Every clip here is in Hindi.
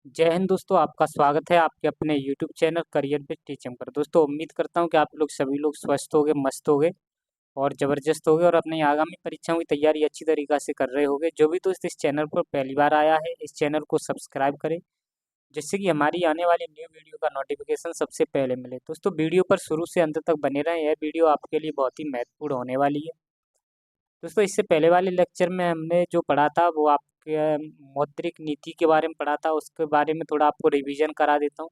जय हिंद दोस्तों, आपका स्वागत है आपके अपने YouTube channel career with teaching पर। दोस्तों उम्मीद करता हूं कि आप लोग सभी लोग स्वस्थ होंगे, मस्त होंगे और ज़बरदस्त होंगे और अपनी आगामी परीक्षाओं की तैयारी अच्छी तरीक़ा से कर रहे होंगे। जो भी दोस्त इस चैनल पर पहली बार आया है, इस चैनल को सब्सक्राइब करें जिससे कि हमारी आने वाली न्यू वीडियो का नोटिफिकेशन सबसे पहले मिले। दोस्तों वीडियो पर शुरू से अंत तक बने रहें, यह वीडियो आपके लिए बहुत ही महत्वपूर्ण होने वाली है। दोस्तों इससे पहले वाले लेक्चर में हमने जो पढ़ा था वो आपके मौद्रिक नीति के बारे में पढ़ा था, उसके बारे में थोड़ा आपको रिवीजन करा देता हूँ।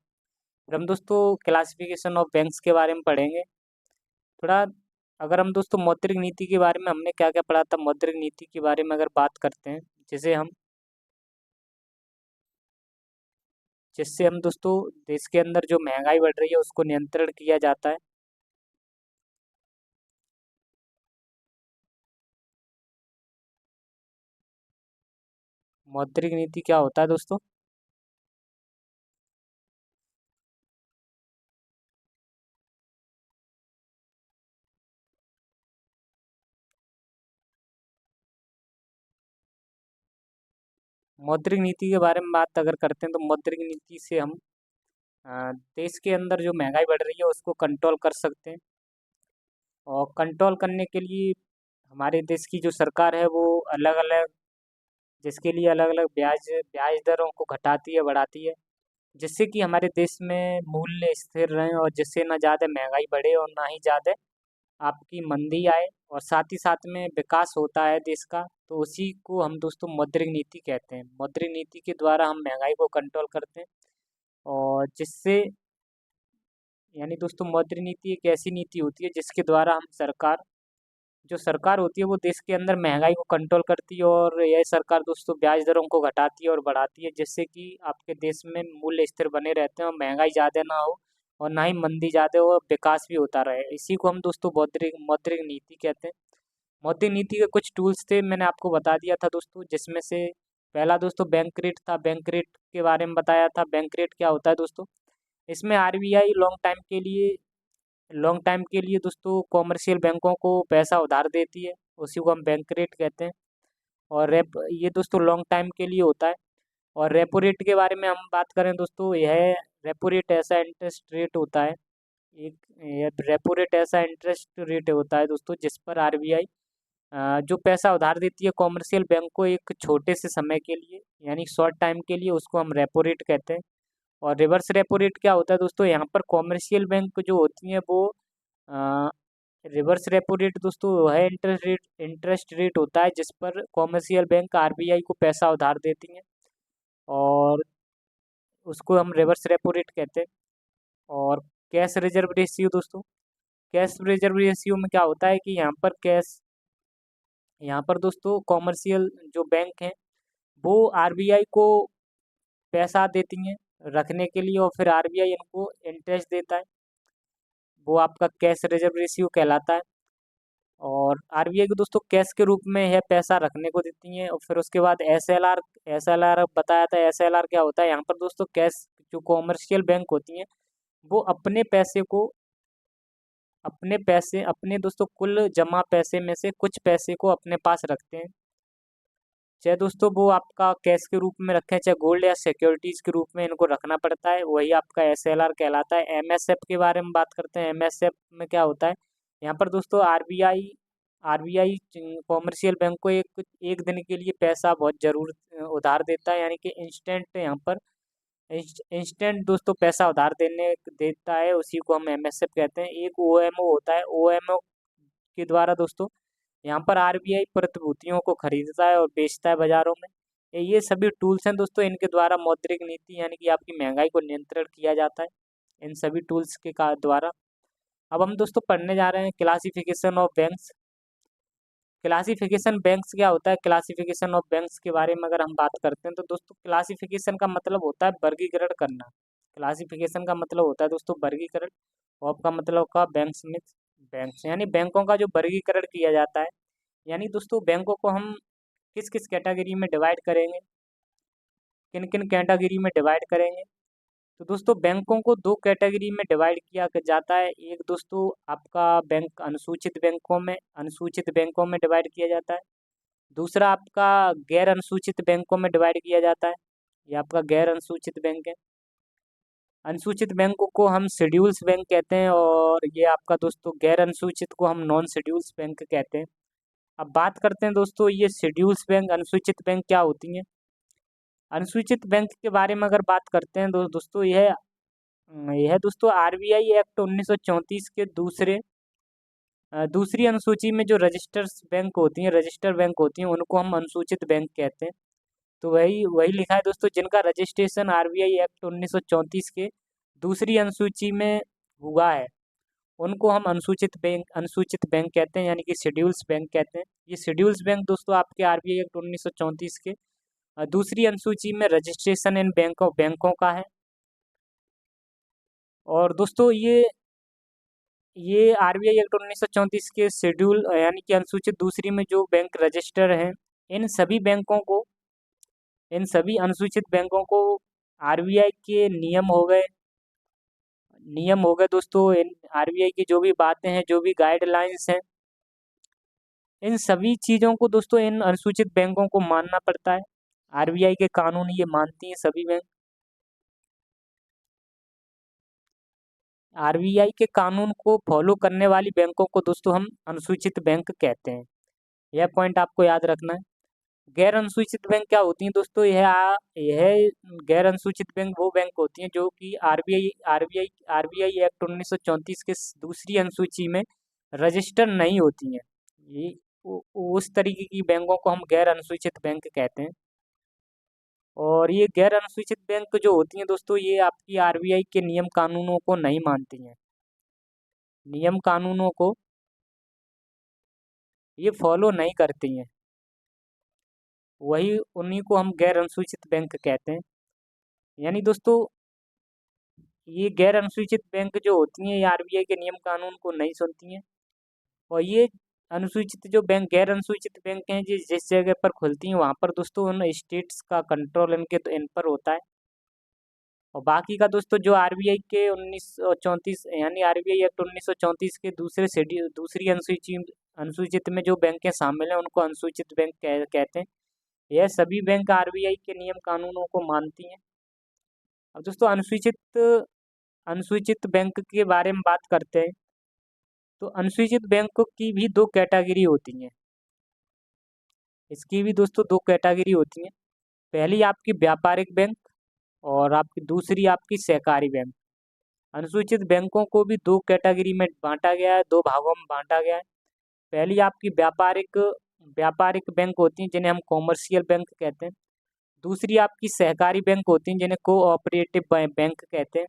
फिर हम दोस्तों क्लासिफिकेशन ऑफ बैंक्स के बारे में पढ़ेंगे थोड़ा। अगर हम दोस्तों मौद्रिक नीति के बारे में हमने क्या क्या पढ़ा था, मौद्रिक नीति के बारे में अगर बात करते हैं, जिससे हम दोस्तों देश के अंदर जो महंगाई बढ़ रही है उसको नियंत्रण किया जाता है। मौद्रिक नीति क्या होता है दोस्तों? मौद्रिक नीति के बारे में बात अगर करते हैं तो मौद्रिक नीति से हम देश के अंदर जो महंगाई बढ़ रही है उसको कंट्रोल कर सकते हैं। और कंट्रोल करने के लिए हमारे देश की जो सरकार है वो अलग अलग जिसके लिए अलग अलग ब्याज ब्याज दरों को घटाती है, बढ़ाती है, जिससे कि हमारे देश में मूल्य स्थिर रहें और जिससे ना ज़्यादा महंगाई बढ़े और ना ही ज़्यादा आपकी मंदी आए और साथ ही साथ में विकास होता है देश का। तो उसी को हम दोस्तों मौद्रिक नीति कहते हैं। मौद्रिक नीति के द्वारा हम महंगाई को कंट्रोल करते हैं और जिससे यानी दोस्तों मौद्रिक नीति एक ऐसी नीति होती है जिसके द्वारा हम जो सरकार होती है वो देश के अंदर महंगाई को कंट्रोल करती है और यह सरकार दोस्तों ब्याज दरों को घटाती है और बढ़ाती है, जिससे कि आपके देश में मूल्य स्थिर बने रहते हैं और महंगाई ज़्यादा ना हो और ना ही मंदी ज़्यादा हो और विकास भी होता रहे। इसी को हम दोस्तों मौद्रिक मौद्रिक नीति कहते हैं। मौद्रिक नीति के कुछ टूल्स थे, मैंने आपको बता दिया था दोस्तों, जिसमें से पहला दोस्तों बैंक रेट था। बैंक रेट के बारे में बताया था। बैंक रेट क्या होता है दोस्तों? इसमें आरबीआई लॉन्ग टाइम के लिए दोस्तों कॉमर्शियल बैंकों को पैसा उधार देती है, उसी को हम बैंक रेट कहते हैं। और रेप ये दोस्तों लॉन्ग टाइम के लिए होता है। और रेपो रेट के बारे में हम बात करें दोस्तों, यह रेपो रेट ऐसा इंटरेस्ट रेट होता है एक यह रेपो रेट ऐसा इंटरेस्ट रेट होता है दोस्तों जिस पर आरबीआई जो पैसा उधार देती है कॉमर्शियल बैंक को एक छोटे से समय के लिए यानी शॉर्ट टाइम के लिए, उसको हम रेपो रेट कहते हैं। और रिवर्स रेपो रेट क्या होता है दोस्तों? यहाँ पर कॉमर्शियल बैंक जो होती हैं वो रिवर्स रेपो रेट दोस्तों वह इंटरेस्ट रेट होता है जिस पर कॉमर्शियल बैंक आरबीआई को पैसा उधार देती हैं और उसको हम रिवर्स रेपो रेट कहते हैं। और कैश रिजर्व रेशियो दोस्तों, कैश रिजर्व रेशियो में क्या होता है कि यहाँ पर दोस्तों कॉमर्शियल जो बैंक हैं वो आरबीआई को पैसा देती हैं रखने के लिए और फिर आरबीआई इनको इंटरेस्ट देता है, वो आपका कैश रिजर्व रेशियो कहलाता है। और आरबीआई को दोस्तों कैश के रूप में यह पैसा रखने को देती हैं। और फिर उसके बाद एसएलआर बताया था। एसएलआर क्या होता है? यहाँ पर दोस्तों कैश जो कॉमर्शियल बैंक होती हैं वो अपने दोस्तों कुल जमा पैसे में से कुछ पैसे को अपने पास रखते हैं, चाहे दोस्तों वो आपका कैश के रूप में रखें चाहे गोल्ड या सिक्योरिटीज के रूप में इनको रखना पड़ता है, वही आपका एसएलआर कहलाता है। एमएसएफ के बारे में बात करते हैं। एमएसएफ में क्या होता है? यहाँ पर दोस्तों आरबीआई कॉमर्शियल बैंक को एक एक दिन के लिए पैसा बहुत जरूर उधार देता है, यानी कि इंस्टेंट यहाँ पर इंस्टेंट दोस्तों पैसा उधार देने देता है, उसी को हम एमएसएफ कहते हैं। एक ओएमओ होता है। ओएमओ के द्वारा दोस्तों यहाँ पर आरबीआई प्रतिभूतियों को खरीदता है और बेचता है बाजारों में। ये सभी टूल्स हैं दोस्तों, इनके द्वारा मौद्रिक नीति यानी कि आपकी महंगाई को नियंत्रण किया जाता है इन सभी टूल्स के द्वारा। अब हम दोस्तों पढ़ने जा रहे हैं classification of banks. Classification banks क्या होता है? क्लासिफिकेशन ऑफ बैंक्स के बारे में अगर हम बात करते हैं तो दोस्तों क्लासिफिकेशन का मतलब होता है वर्गीकरण करना। क्लासिफिकेशन का मतलब होता है दोस्तों वर्गीकरण। ऑफ का मतलब का बैंक्स में बैंक्स यानी बैंकों का जो वर्गीकरण किया जाता है, यानी दोस्तों बैंकों को हम किस किस कैटेगरी में डिवाइड करेंगे, किन किन कैटेगरी में डिवाइड करेंगे। तो दोस्तों बैंकों को दो कैटेगरी में डिवाइड किया जाता है। एक दोस्तों आपका बैंक अनुसूचित बैंकों में डिवाइड किया जाता है। दूसरा आपका गैर अनुसूचित बैंकों में डिवाइड किया जाता है। ये आपका गैर अनुसूचित बैंक है। अनुसूचित बैंकों को हम शेड्यूल्स बैंक कहते हैं, और ये आपका दोस्तों गैर अनुसूचित को हम नॉन शेड्यूल्स बैंक कहते हैं। अब बात करते हैं दोस्तों, ये शेड्यूल्स बैंक, अनुसूचित बैंक क्या होती हैं। अनुसूचित बैंक के बारे में अगर बात करते हैं दोस्तों, यह दोस्तों आरबीआई एक्ट 1934 के दूसरी अनुसूची में जो रजिस्टर्स बैंक होती हैं, रजिस्टर बैंक होती हैं, उनको हम अनुसूचित बैंक कहते हैं। तो वही वही लिखा है दोस्तों, जिनका रजिस्ट्रेशन आरबीआई एक्ट 1934 के दूसरी अनुसूची में हुआ है, उनको हम अनुसूचित बैंक कहते हैं, यानी कि शेड्यूल्स बैंक कहते हैं। ये शेड्यूल्स बैंक दोस्तों आपके आरबीआई एक्ट 1934 के दूसरी अनुसूची में रजिस्ट्रेशन इन बैंकों का है। और दोस्तों ये आरबीआई एक्ट 1934 के शेड्यूल यानी कि अनुसूचित दूसरी में जो बैंक रजिस्टर हैं, इन सभी बैंकों को इन सभी अनुसूचित बैंकों को आरबीआई के नियम हो गए दोस्तों, इन आरबीआई की जो भी बातें हैं, जो भी गाइडलाइंस हैं, इन सभी चीज़ों को दोस्तों इन अनुसूचित बैंकों को मानना पड़ता है। आरबीआई के कानून ये मानती हैं सभी बैंक। आरबीआई के कानून को फॉलो करने वाली बैंकों को दोस्तों हम अनुसूचित बैंक कहते हैं। यह पॉइंट आपको याद रखना है। गैर अनुसूचित बैंक क्या होती हैं दोस्तों, यह गैर अनुसूचित बैंक वो बैंक होती हैं जो कि आरबीआई एक्ट 1934 के दूसरी अनुसूची में रजिस्टर नहीं होती हैं। ये उस तरीके की बैंकों को हम गैर अनुसूचित बैंक कहते हैं। और ये गैर अनुसूचित बैंक जो होती हैं दोस्तों, ये आपकी आरबीआई के नियम कानूनों को नहीं मानती हैं। नियम कानूनों को ये फॉलो नहीं करती हैं, वही उन्हीं को हम गैर अनुसूचित बैंक कहते हैं। यानी दोस्तों ये गैर अनुसूचित बैंक जो होती हैं, ये आरबीआई के नियम कानून को नहीं सुनती हैं। और ये अनुसूचित जो बैंक गैर अनुसूचित बैंक हैं, जिस जगह पर खुलती हैं, वहाँ पर दोस्तों उन स्टेट्स का कंट्रोल इन पर होता है। और बाकी का दोस्तों जो आरबीआई के 1934 यानी आरबीआई एक्ट 1934 के दूसरी अनुसूचित में जो बैंकें शामिल हैं, उनको अनुसूचित बैंक कहते हैं। यह सभी बैंक आरबीआई के नियम कानूनों को मानती हैं। अब दोस्तों अनुसूचित बैंक के बारे में बात करते हैं, तो अनुसूचित बैंक की भी दो कैटेगरी होती हैं। इसकी भी दोस्तों दो कैटेगरी होती हैं। पहली आपकी व्यापारिक बैंक, और आपकी दूसरी आपकी सहकारी बैंक। अनुसूचित बैंकों को भी दो कैटेगरी में बांटा गया है, दो भागों में बांटा गया है। पहली आपकी व्यापारिक बैंक होती हैं, जिन्हें हम कॉमर्शियल बैंक कहते हैं। दूसरी आपकी सहकारी बैंक होती हैं, जिन्हें कोऑपरेटिव बैंक कहते हैं।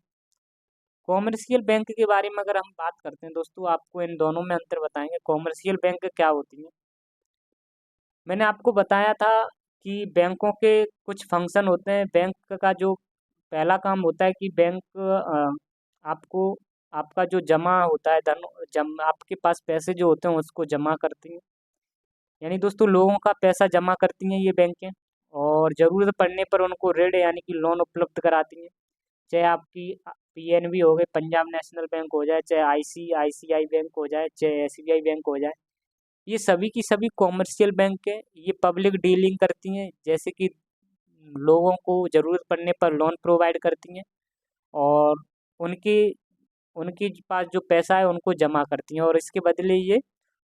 कॉमर्शियल बैंक के बारे में अगर हम बात करते हैं दोस्तों, आपको इन दोनों में अंतर बताएंगे। कॉमर्शियल बैंक क्या होती है। मैंने आपको बताया था कि बैंकों के कुछ फंक्शन होते हैं। बैंक का जो पहला काम होता है कि बैंक आपको आपका जो जमा होता है आपके पास पैसे जो होते हैं उसको जमा करती हैं। यानी दोस्तों लोगों का पैसा जमा करती हैं ये बैंकें, और ज़रूरत पड़ने पर उनको ऋण यानी कि लोन उपलब्ध कराती हैं। चाहे आपकी पीएनबी हो गई, पंजाब नेशनल बैंक हो जाए, चाहे आईसीआईसीआई बैंक हो जाए, चाहे एसबीआई बैंक हो जाए, ये सभी की सभी कॉमर्शियल बैंक है। ये पब्लिक डीलिंग करती हैं, जैसे कि लोगों को ज़रूरत पड़ने पर लोन प्रोवाइड करती हैं, और उनके उनके पास जो पैसा है उनको जमा करती हैं, और इसके बदले ये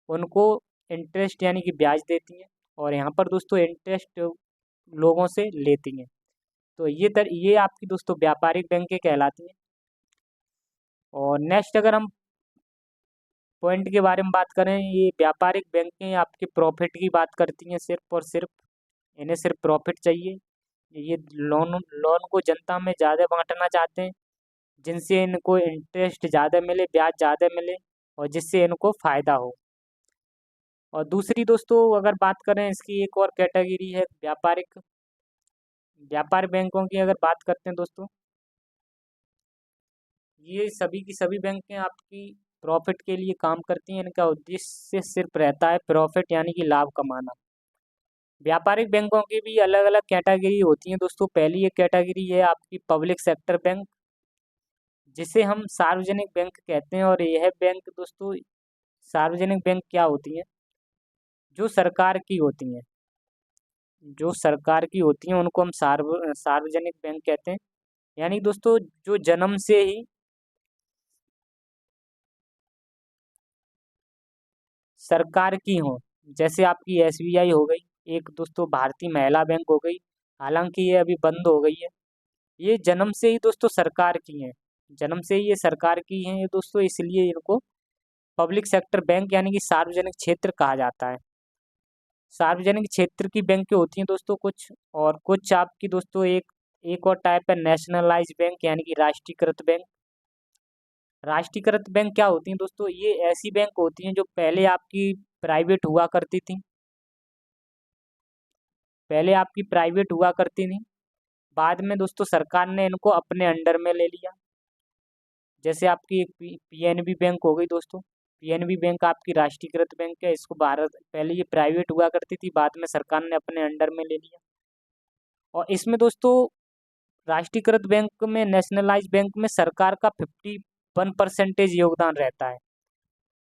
उनको इंटरेस्ट यानी कि ब्याज देती हैं, और यहाँ पर दोस्तों इंटरेस्ट लोगों से लेती हैं। तो ये आपकी दोस्तों व्यापारिक बैंकें कहलाती हैं। और नेक्स्ट अगर हम पॉइंट के बारे में बात करें, ये व्यापारिक बैंकें आपके प्रॉफिट की बात करती हैं सिर्फ और सिर्फ। इन्हें सिर्फ प्रॉफिट चाहिए। ये लोन लोन को जनता में ज़्यादा बांटना चाहते हैं, जिनसे इनको इंटरेस्ट ज़्यादा मिले, ब्याज ज़्यादा मिले, और जिससे इनको फ़ायदा हो। और दूसरी दोस्तों अगर बात करें, इसकी एक और कैटेगरी है व्यापार बैंकों की अगर बात करते हैं दोस्तों, ये सभी की सभी बैंकें आपकी प्रॉफिट के लिए काम करती हैं। इनका उद्देश्य सिर्फ रहता है प्रॉफिट यानी कि लाभ कमाना। व्यापारिक बैंकों की भी अलग अलग कैटेगरी होती हैं दोस्तों। पहली एक कैटेगरी है आपकी पब्लिक सेक्टर बैंक, जिसे हम सार्वजनिक बैंक कहते हैं। और यह बैंक दोस्तों, सार्वजनिक बैंक क्या होती हैं, जो सरकार की होती हैं। जो सरकार की होती हैं उनको हम सार्वजनिक बैंक कहते हैं। यानी दोस्तों जो जन्म से ही सरकार की हो। जैसे आपकी एसबीआई हो गई, एक दोस्तों भारतीय महिला बैंक हो गई, हालांकि ये अभी बंद हो गई है। ये जन्म से ही दोस्तों सरकार की हैं, जन्म से ही ये सरकार की हैं ये दोस्तों, इसलिए इनको पब्लिक सेक्टर बैंक यानी कि सार्वजनिक क्षेत्र कहा जाता है। सार्वजनिक क्षेत्र की बैंकें होती हैं दोस्तों कुछ, और कुछ आपकी दोस्तों एक और टाइप है नेशनलाइज बैंक यानी कि राष्ट्रीयकृत बैंक। राष्ट्रीयकृत बैंक क्या होती हैं दोस्तों? ये ऐसी बैंक होती हैं जो पहले आपकी प्राइवेट हुआ करती थी, पहले आपकी प्राइवेट हुआ करती थी, बाद में दोस्तों सरकार ने इनको अपने अंडर में ले लिया। जैसे आपकी एक पीएनबी बैंक हो गई दोस्तों। पीएनबी बैंक आपकी राष्ट्रीयकृत बैंक है, इसको भारत, पहले ये प्राइवेट हुआ करती थी, बाद में सरकार ने अपने अंडर में ले लिया। और इसमें दोस्तों राष्ट्रीयकृत बैंक में, नेशनलाइज बैंक में सरकार का 51% योगदान रहता है।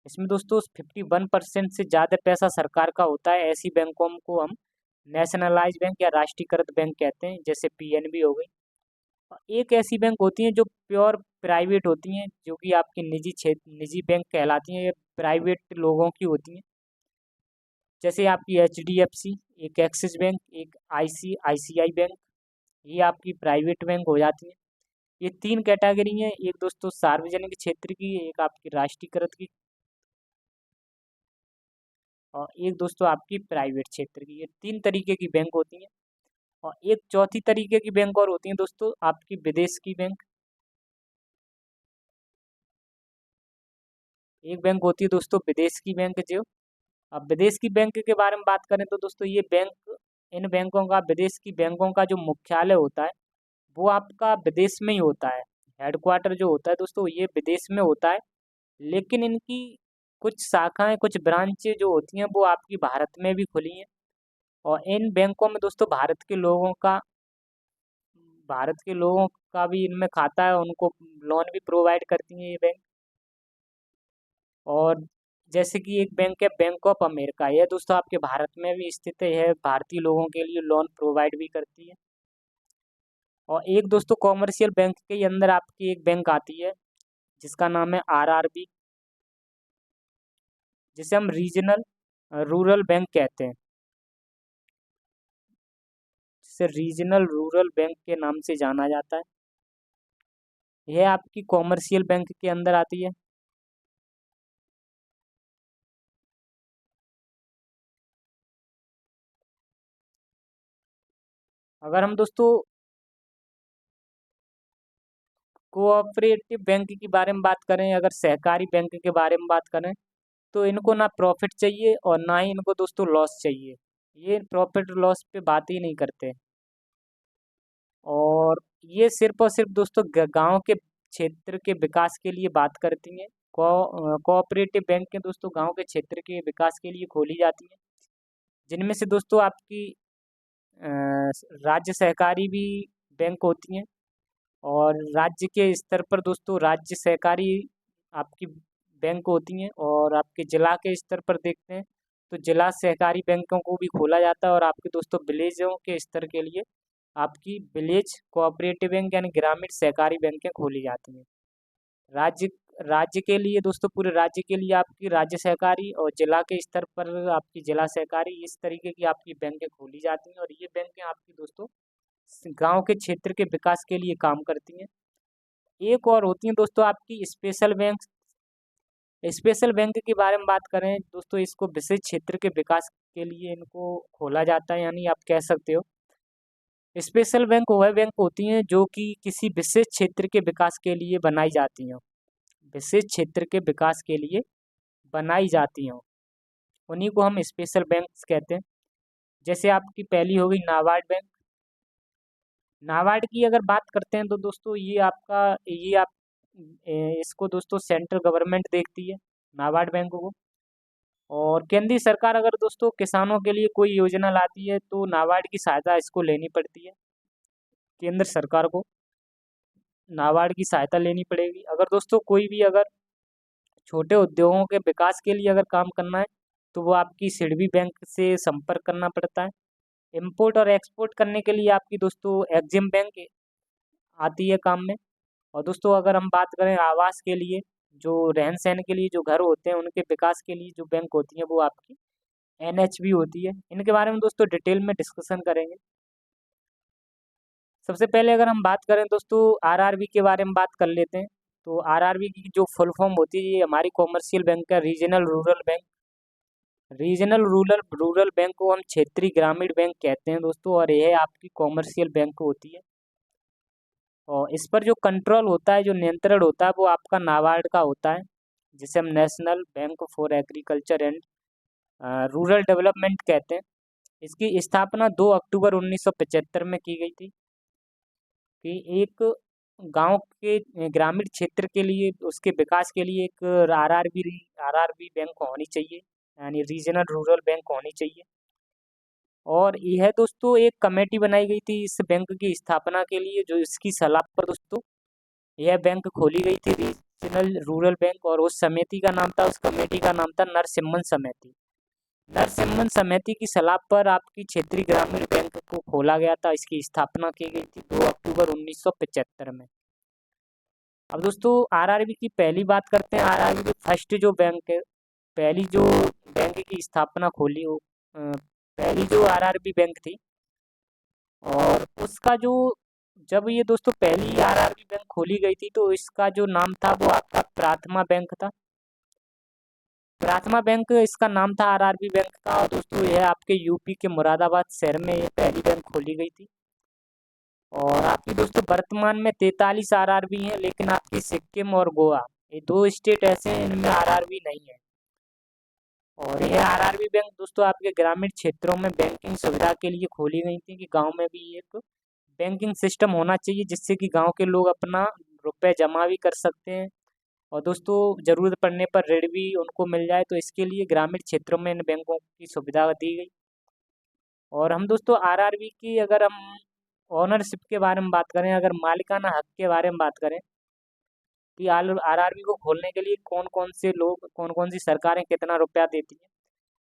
इसमें दोस्तों 51% से ज़्यादा पैसा सरकार का होता है। ऐसी बैंकों को हम नेशनलाइज बैंक या राष्ट्रीयकृत बैंक कहते हैं, जैसे पीएनबी हो गई। एक ऐसी बैंक होती हैं जो प्योर प्राइवेट होती हैं, जो कि आपकी निजी क्षेत्र, निजी बैंक कहलाती हैं, ये प्राइवेट लोगों की होती हैं। जैसे आपकी एचडीएफसी, एक एक्सिस बैंक, एक आईसीआईसीआई बैंक, ये आपकी प्राइवेट बैंक हो जाती हैं। ये तीन कैटेगरी हैं, एक दोस्तों सार्वजनिक क्षेत्र की, एक आपकी राष्ट्रीयकृत की, और एक दोस्तों आपकी प्राइवेट क्षेत्र की। ये तीन तरीके की बैंक होती हैं। और एक चौथी तरीके की बैंक और होती है दोस्तों, आपकी विदेश की बैंक। एक बैंक होती है दोस्तों विदेश की बैंक, जो अब विदेश की बैंक के बारे में बात करें तो दोस्तों ये बैंक, इन बैंकों का, विदेश की बैंकों का जो मुख्यालय होता है वो आपका विदेश में ही होता है। हेडक्वार्टर जो होता है दोस्तों ये विदेश में होता है, लेकिन इनकी कुछ शाखाएं, कुछ ब्रांचें जो होती हैं वो आपकी भारत में भी खुली हैं। और इन बैंकों में दोस्तों भारत के लोगों का भी इनमें खाता है, उनको लोन भी प्रोवाइड करती हैं ये बैंक। और जैसे कि एक बैंक है बैंक ऑफ अमेरिका, यह दोस्तों आपके भारत में भी स्थित है, भारतीय लोगों के लिए लोन प्रोवाइड भी करती है। और एक दोस्तों कॉमर्शियल बैंक के अंदर आपकी एक बैंक आती है जिसका नाम है आरआरबी, जिसे हम रीजनल रूरल बैंक कहते हैं, जिसे रीजनल रूरल बैंक के नाम से जाना जाता है। यह आपकी कॉमर्शियल बैंक के अंदर आती है। अगर हम दोस्तों कोऑपरेटिव बैंक के बारे में बात करें, अगर सहकारी बैंक के बारे में बात करें, तो इनको ना प्रॉफिट चाहिए और ना ही इनको दोस्तों लॉस चाहिए। ये प्रॉफिट लॉस पे बात ही नहीं करते। और ये सिर्फ और सिर्फ दोस्तों गांव के क्षेत्र के विकास के लिए बात करती हैं। कोऑपरेटिव बैंक दोस्तों गांव के क्षेत्र के विकास के लिए खोली जाती हैं, जिनमें से दोस्तों आपकी अ, राज्य सहकारी भी बैंक होती हैं। और राज्य के स्तर पर दोस्तों राज्य सहकारी आपकी बैंक होती हैं, और आपके जिला के स्तर पर देखते हैं तो जिला सहकारी बैंकों को भी खोला जाता है। और आपके दोस्तों विलेजों के स्तर के लिए आपकी विलेज कोऑपरेटिव बैंक यानी ग्रामीण सहकारी बैंकें खोली जाती हैं। राज्य राज्य के लिए दोस्तों, पूरे राज्य के लिए आपकी राज्य सहकारी, और जिला के स्तर पर आपकी जिला सहकारी, इस तरीके की आपकी बैंकें खोली जाती हैं। और ये बैंकें आपकी दोस्तों गांव के क्षेत्र के विकास के लिए काम करती हैं। एक और होती हैं दोस्तों आपकी स्पेशल बैंक। स्पेशल बैंक के बारे में बात करें दोस्तों, इसको विशेष क्षेत्र के विकास के लिए इनको खोला जाता है, यानी आप कह सकते हो स्पेशल बैंक वह बैंक होती हैं जो कि किसी विशेष क्षेत्र के विकास के लिए बनाई जाती हैं, विशेष क्षेत्र के विकास के लिए बनाई जाती हैं, उन्हीं को हम स्पेशल बैंक्स कहते हैं। जैसे आपकी पहली हो गई नाबार्ड बैंक। नाबार्ड की अगर बात करते हैं तो दोस्तों ये आप इसको दोस्तों सेंट्रल गवर्नमेंट देखती है, नाबार्ड बैंक को। और केंद्रीय सरकार अगर दोस्तों किसानों के लिए कोई योजना लाती है तो नाबार्ड की सहायता इसको लेनी पड़ती है, केंद्र सरकार को नाबार्ड की सहायता लेनी पड़ेगी। अगर दोस्तों कोई भी अगर छोटे उद्योगों के विकास के लिए अगर काम करना है तो वो आपकी सिडबी बैंक से संपर्क करना पड़ता है। इंपोर्ट और एक्सपोर्ट करने के लिए आपकी दोस्तों एग्जिम बैंक आती है काम में। और दोस्तों अगर हम बात करें आवास के लिए, जो रहन सहन के लिए जो घर होते हैं उनके विकास के लिए जो बैंक होती है वो आपकी NHB होती है। इनके बारे में दोस्तों डिटेल में डिस्कशन करेंगे। सबसे पहले अगर हम बात करें दोस्तों RRB के बारे में बात कर लेते हैं। तो RRB की जो फुल फॉर्म होती है, ये हमारी कॉमर्शियल बैंक का regional rural bank. Regional rural bank को हम क्षेत्रीय ग्रामीण बैंक कहते हैं दोस्तों, और यह आपकी कॉमर्शियल बैंक होती है। और इस पर जो कंट्रोल होता है, जो नियंत्रण होता है, वो आपका नाबार्ड का होता है, जिसे हम national bank for agriculture and rural development कहते हैं। इसकी स्थापना 2 अक्टूबर 1975 में की गई थी कि एक गांव के ग्रामीण क्षेत्र के लिए, उसके विकास के लिए एक आरआरबी बैंक होनी चाहिए, यानी रीजनल रूरल बैंक होनी चाहिए। और यह दोस्तों एक कमेटी बनाई गई थी इस बैंक की स्थापना के लिए, जो इसकी सलाह पर दोस्तों यह बैंक खोली गई थी, रीजनल रूरल बैंक। और उस समिति का नाम था, उस कमेटी का नाम था नरसिम्हन समिति। नरसिम्हन समिति की सलाह पर आपकी क्षेत्रीय ग्रामीण बैंक को खोला गया था। इसकी स्थापना की गई थी 2 अक्टूबर 1975 में। अब दोस्तों आरआरबी की पहली बात करते हैं। आरआरबी की फर्स्ट जो बैंक है, पहली जो बैंक की स्थापना खोली वो पहली जो आरआरबी बैंक थी, और उसका जो जब ये दोस्तों पहली आरआरबी बैंक खोली गई थी तो इसका जो नाम था वो आपका प्राथमा बैंक था। प्राथमा बैंक इसका नाम था आरआरबी बैंक का। और दोस्तों यह आपके यूपी के मुरादाबाद शहर में ये पहली बैंक खोली गई थी। और आपकी दोस्तों वर्तमान में 43 आरआरबी हैं, लेकिन आपकी सिक्किम और गोवा, ये 2 स्टेट ऐसे हैं इनमें आरआरबी नहीं है। और यह आरआरबी बैंक दोस्तों आपके ग्रामीण क्षेत्रों में बैंकिंग सुविधा के लिए खोली गई थी कि गांव में भी एक बैंकिंग सिस्टम होना चाहिए, जिससे कि गांव के लोग अपना रुपए जमा भी कर सकते हैं और दोस्तों ज़रूरत पड़ने पर ऋण भी उनको मिल जाए। तो इसके लिए ग्रामीण क्षेत्रों में इन बैंकों की सुविधा दी गई। और हम दोस्तों आरआरबी की अगर हम ओनरशिप के बारे में बात करें, अगर मालिकाना हक के बारे में बात करें कि आरआरबी को खोलने के लिए कौन कौन से लोग, कौन कौन सी सरकारें कितना रुपया देती हैं।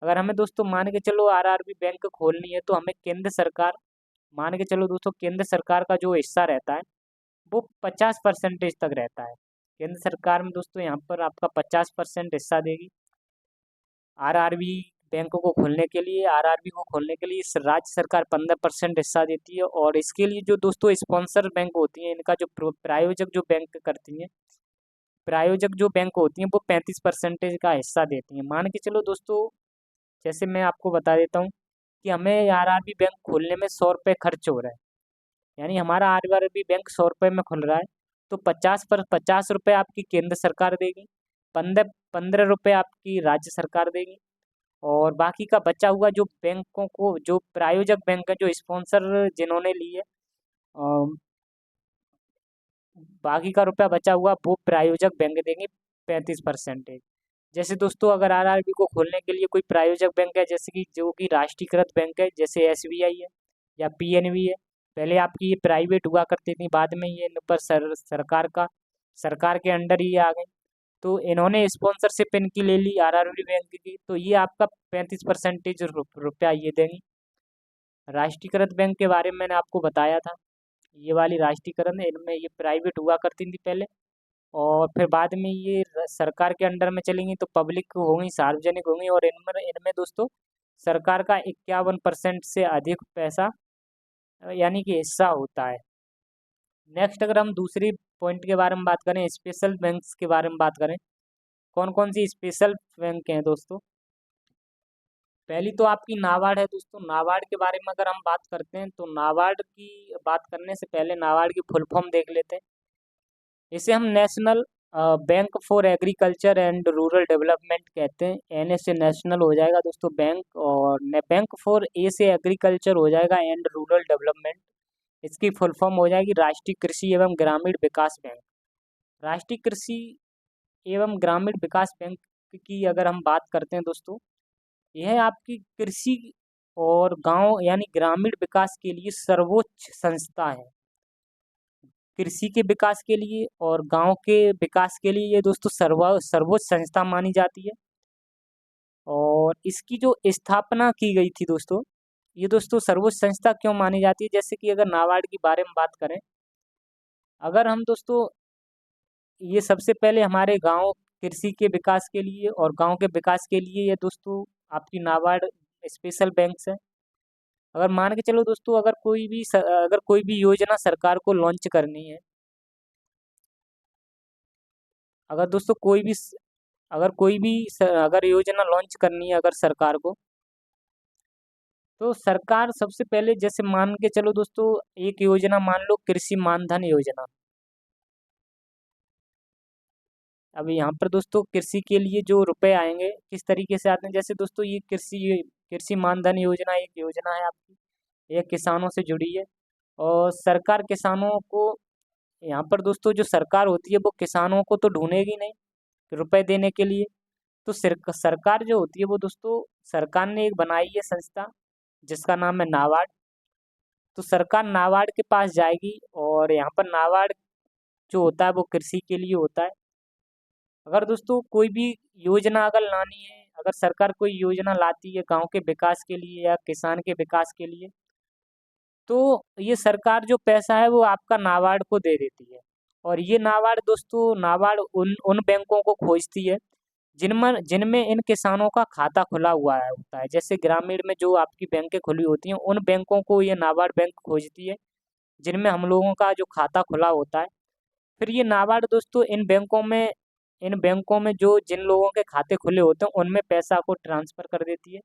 अगर हमें दोस्तों मान के चलो आरआरबी बैंक खोलनी है, तो हमें केंद्र सरकार, मान के चलो दोस्तों केंद्र सरकार का जो हिस्सा रहता है वो 50% तक रहता है। केंद्र सरकार में दोस्तों यहाँ पर आपका 50% हिस्सा देगी आरआरबी बैंक को खोलने के लिए। आरआरबी को खोलने के लिए राज्य सरकार 15% हिस्सा देती है। और इसके लिए जो दोस्तों स्पॉन्सर बैंक होती हैं, इनका जो प्रायोजक जो बैंक करती हैं, प्रायोजक जो बैंक होती हैं वो 35% का हिस्सा देती हैं। मान के चलो दोस्तों, जैसे मैं आपको बता देता हूँ कि हमें आरआरबी बैंक खोलने में 100 रुपये खर्च हो रहा है, यानी हमारा आरआरबी बैंक 100 रुपये में खुल रहा है, तो 50 रुपये आपकी केंद्र सरकार देगी, 15 रुपये आपकी राज्य सरकार देगी, और बाकी का बचा हुआ जो बैंकों को, जो प्रायोजक बैंक है, जो स्पॉन्सर जिन्होंने लिए, बाकी का रुपया बचा हुआ वो प्रायोजक बैंक देंगे 35%। जैसे दोस्तों अगर आरआरबी को खोलने के लिए कोई प्रायोजक बैंक है, जैसे कि जो कि राष्ट्रीयकृत बैंक है, जैसे एसबीआई है या पीएनबी है, पहले आपकी ये प्राइवेट हुआ करती थी, बाद में ये इन पर सरकार के अंडर ही आ गई। तो इन्होंने स्पॉन्सरशिप इनकी ले ली आरआरबी बैंक की, तो ये आपका 35% रुपया ये देंगी। राष्ट्रीयकृत बैंक के बारे में मैंने आपको बताया था, ये वाली राष्ट्रीयकरण है, इनमें ये प्राइवेट हुआ करती थी पहले, और फिर बाद में ये सरकार के अंडर में चलेंगी तो पब्लिक होंगी, सार्वजनिक होंगी, और इनमें इनमें दोस्तों सरकार का 51% से अधिक पैसा यानी कि हिस्सा होता है। नेक्स्ट अगर हम दूसरी पॉइंट के बारे में बात करें, स्पेशल बैंक्स के बारे में बात करें, कौन कौन सी स्पेशल बैंक हैं दोस्तों। पहली तो आपकी नाबार्ड है दोस्तों। नाबार्ड के बारे में अगर हम बात करते हैं तो नाबार्ड की बात करने से पहले नाबार्ड की फुल फॉर्म देख लेते हैं। इसे हम national bank for agriculture and rural development कहते हैं। एन से नेशनल हो जाएगा दोस्तों बैंक, और बैंक फॉर ए से एग्रीकल्चर हो जाएगा एंड रूरल डेवलपमेंट। इसकी फुल फॉर्म हो जाएगी राष्ट्रीय कृषि एवं ग्रामीण विकास बैंक। राष्ट्रीय कृषि एवं ग्रामीण विकास बैंक की अगर हम बात करते हैं दोस्तों, यह आपकी कृषि और गांव यानी ग्रामीण विकास के लिए सर्वोच्च संस्था है। कृषि के विकास के लिए और गांव के विकास के लिए ये दोस्तों सर्वोच्च संस्था मानी जाती है। और इसकी जो स्थापना की गई थी दोस्तों, ये दोस्तों सर्वोच्च संस्था क्यों मानी जाती है? जैसे कि अगर नाबार्ड की बारे में बात करें, अगर हम दोस्तों ये सबसे पहले हमारे गांव कृषि के विकास के लिए और गांव के विकास के लिए ये दोस्तों आपकी नाबार्ड स्पेशल बैंक्स है। अगर मान के चलो दोस्तों, अगर कोई भी योजना सरकार को लॉन्च करनी है, अगर दोस्तों अगर योजना लॉन्च करनी है अगर सरकार को, तो सरकार सबसे पहले जैसे मान के चलो दोस्तों, एक योजना मान लो कृषि मानधन योजना। अब यहाँ पर दोस्तों कृषि के लिए जो रुपए आएंगे किस तरीके से आते हैं, जैसे दोस्तों ये कृषि कृषि मानधन योजना एक योजना है आपकी, ये किसानों से जुड़ी है। और सरकार किसानों को, यहाँ पर दोस्तों जो सरकार होती है वो किसानों को तो ढूंढेगी नहीं रुपए देने के लिए। तो सरकार जो होती है वो दोस्तों, सरकार ने एक बनाई है संस्था जिसका नाम है नाबार्ड। तो सरकार नाबार्ड के पास जाएगी और यहाँ पर नाबार्ड जो होता है वो कृषि के लिए होता है। अगर दोस्तों कोई भी योजना अगर लानी है, अगर सरकार कोई योजना लाती है गांव के विकास के लिए या किसान के विकास के लिए, तो ये सरकार जो पैसा है वो आपका नाबार्ड को दे देती है। और ये नाबार्ड उन उन बैंकों को खोजती है जिनमें जिनमें इन किसानों का खाता खुला हुआ है होता है। जैसे ग्रामीण में जो आपकी बैंकें खुली होती हैं, उन बैंकों को ये नाबार्ड बैंक खोजती है जिनमें हम लोगों का जो खाता खुला होता है। फिर ये नाबार्ड दोस्तों इन बैंकों में जो जिन लोगों के खाते खुले होते हैं उनमें पैसा को ट्रांसफर कर देती है।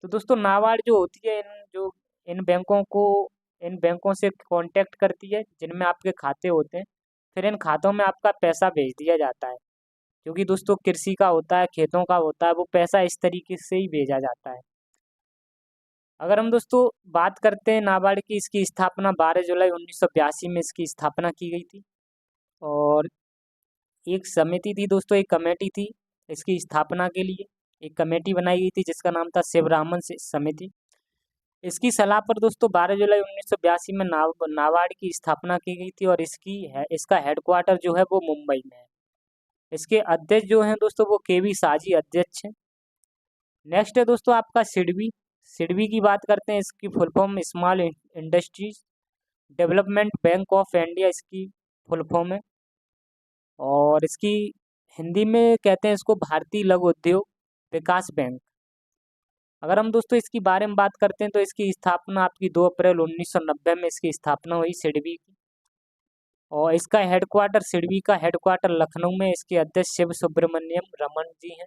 तो दोस्तों नाबार्ड जो होती है इन बैंकों को इन बैंकों से कांटेक्ट करती है जिनमें आपके खाते होते हैं। फिर इन खातों में आपका पैसा भेज दिया जाता है, क्योंकि दोस्तों कृषि का होता है, खेतों का होता है, वो पैसा इस तरीके से ही भेजा जाता है। अगर हम दोस्तों बात करते हैं नाबार्ड की, इसकी स्थापना 12 जुलाई 1982 में इसकी स्थापना की गई थी। और एक समिति थी दोस्तों, एक कमेटी थी इसकी स्थापना के लिए। एक कमेटी बनाई गई थी जिसका नाम था शिवरामन समिति। इसकी सलाह पर दोस्तों 12 जुलाई 1982 में नाबार्ड की स्थापना की गई थी। और इसका हेडक्वार्टर जो है वो मुंबई में है। इसके अध्यक्ष जो हैं दोस्तों वो केवी साजी अध्यक्ष हैं। नेक्स्ट है दोस्तों आपका सिडबी। सिडबी की बात करते हैं, इसकी full form small industries development bank of India इसकी फुल फॉर्म है। और इसकी हिंदी में कहते हैं इसको भारतीय लघु उद्योग विकास बैंक। अगर हम दोस्तों इसकी बारे में बात करते हैं, तो इसकी स्थापना आपकी 2 अप्रैल 1990 में इसकी स्थापना हुई सिडबी की। और सिडबी का हेडक्वार्टर लखनऊ में, इसके अध्यक्ष शिव सुब्रमण्यम रमन जी हैं।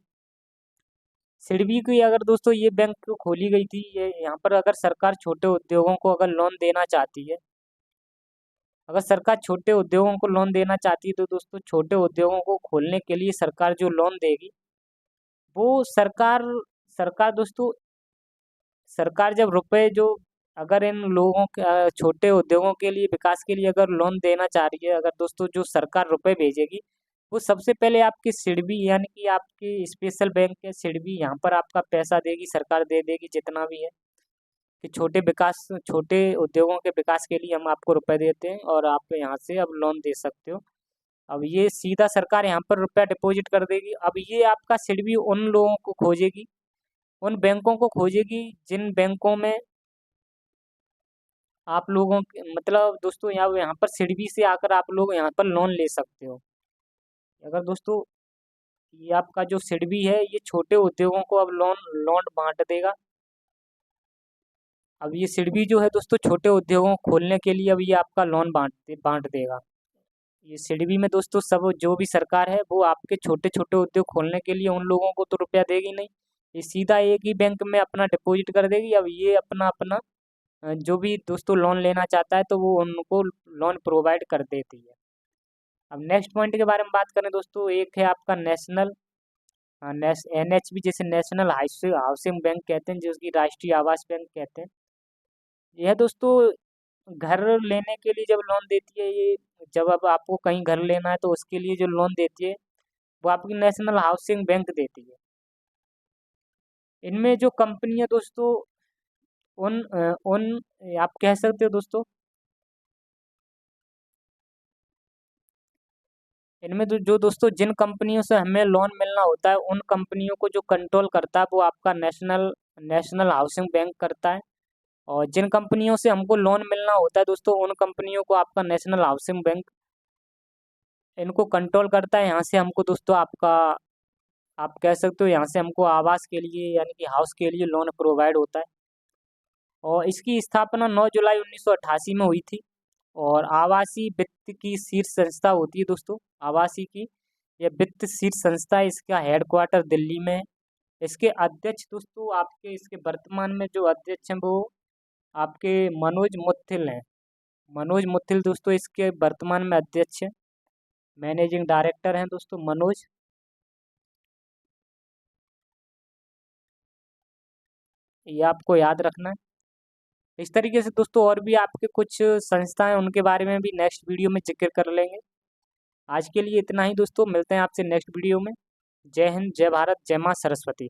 सिडबी की अगर दोस्तों ये बैंक खोली गई थी, ये यहाँ पर अगर सरकार छोटे उद्योगों को अगर लोन देना चाहती है, अगर सरकार छोटे उद्योगों को लोन देना चाहती है, तो दोस्तों छोटे उद्योगों को खोलने के लिए सरकार जो लोन देगी वो सरकार दोस्तों सरकार जब रुपए जो अगर इन लोगों के छोटे उद्योगों के लिए विकास के लिए अगर लोन देना चाह रही है, अगर दोस्तों जो सरकार रुपए भेजेगी वो सबसे पहले आपकी सिडबी यानी कि आपकी स्पेशल बैंक है सिडबी, यहाँ पर आपका पैसा देगी, सरकार दे देगी जितना भी है कि छोटे उद्योगों के विकास के लिए हम आपको रुपए देते हैं और आप यहाँ से अब लोन दे सकते हो। अब ये सीधा सरकार यहाँ पर रुपया डिपॉजिट कर देगी। अब ये आपका सिडबी उन लोगों को खोजेगी, उन बैंकों को खोजेगी जिन बैंकों में आप लोगों के मतलब दोस्तों यहाँ यहाँ पर सिडबी से आकर आप लोग यहाँ पर लोन ले सकते हो। अगर दोस्तों ये आपका जो सिडबी है ये छोटे उद्योगों को अब लोन लोन बांट देगा। अब ये सिडबी जो है दोस्तों छोटे उद्योगों को खोलने के लिए अब ये आपका लोन बांट देगा। ये सिडबी में दोस्तों सब जो भी सरकार है वो आपके छोटे छोटे उद्योग खोलने के लिए उन लोगों को तो रुपया देगी नहीं, ये सीधा एक ही बैंक में अपना डिपॉजिट कर देगी। अब ये अपना अपना जो भी दोस्तों लोन लेना चाहता है तो वो उनको लोन प्रोवाइड कर देती है। अब नेक्स्ट पॉइंट के बारे में बात करें दोस्तों, एक है आपका NHB जैसे नेशनल हाउसिंग बैंक कहते हैं, जिसकी राष्ट्रीय आवास बैंक कहते हैं। यह दोस्तों घर लेने के लिए जब लोन देती है, ये जब अब आपको कहीं घर लेना है तो उसके लिए जो लोन देती है वो आपकी नेशनल हाउसिंग बैंक देती है। इनमें जो कंपनियां दोस्तों उन आप कह सकते हो दोस्तों, इनमें जो दोस्तों जिन कंपनियों से हमें लोन मिलना होता है उन कंपनियों को जो कंट्रोल करता है वो आपका नेशनल नेशनल हाउसिंग बैंक करता है। और जिन कंपनियों से हमको लोन मिलना होता है दोस्तों, उन कंपनियों को आपका नेशनल हाउसिंग बैंक इनको कंट्रोल करता है। यहाँ से हमको दोस्तों आपका, आप कह सकते हो यहाँ से हमको आवास के लिए यानी कि हाउस के लिए लोन प्रोवाइड होता है। और इसकी स्थापना 9 जुलाई 1988 में हुई थी। और आवासीय वित्त की शीर्ष संस्था होती है दोस्तों, आवासीय की यह वित्त शीर्ष संस्था है, इसका हेडक्वार्टर दिल्ली में है। इसके अध्यक्ष दोस्तों आपके, इसके वर्तमान में जो अध्यक्ष हैं वो आपके मनोज मुथिल हैं। मनोज मुथिल दोस्तों इसके वर्तमान में अध्यक्ष हैं, मैनेजिंग डायरेक्टर हैं दोस्तों मनोज। ये आपको याद रखना है। इस तरीके से दोस्तों और भी आपके कुछ संस्थाएं, उनके बारे में भी नेक्स्ट वीडियो में जिक्र कर लेंगे। आज के लिए इतना ही दोस्तों, मिलते हैं आपसे नेक्स्ट वीडियो में। जय हिंद, जय भारत, जय माँ सरस्वती।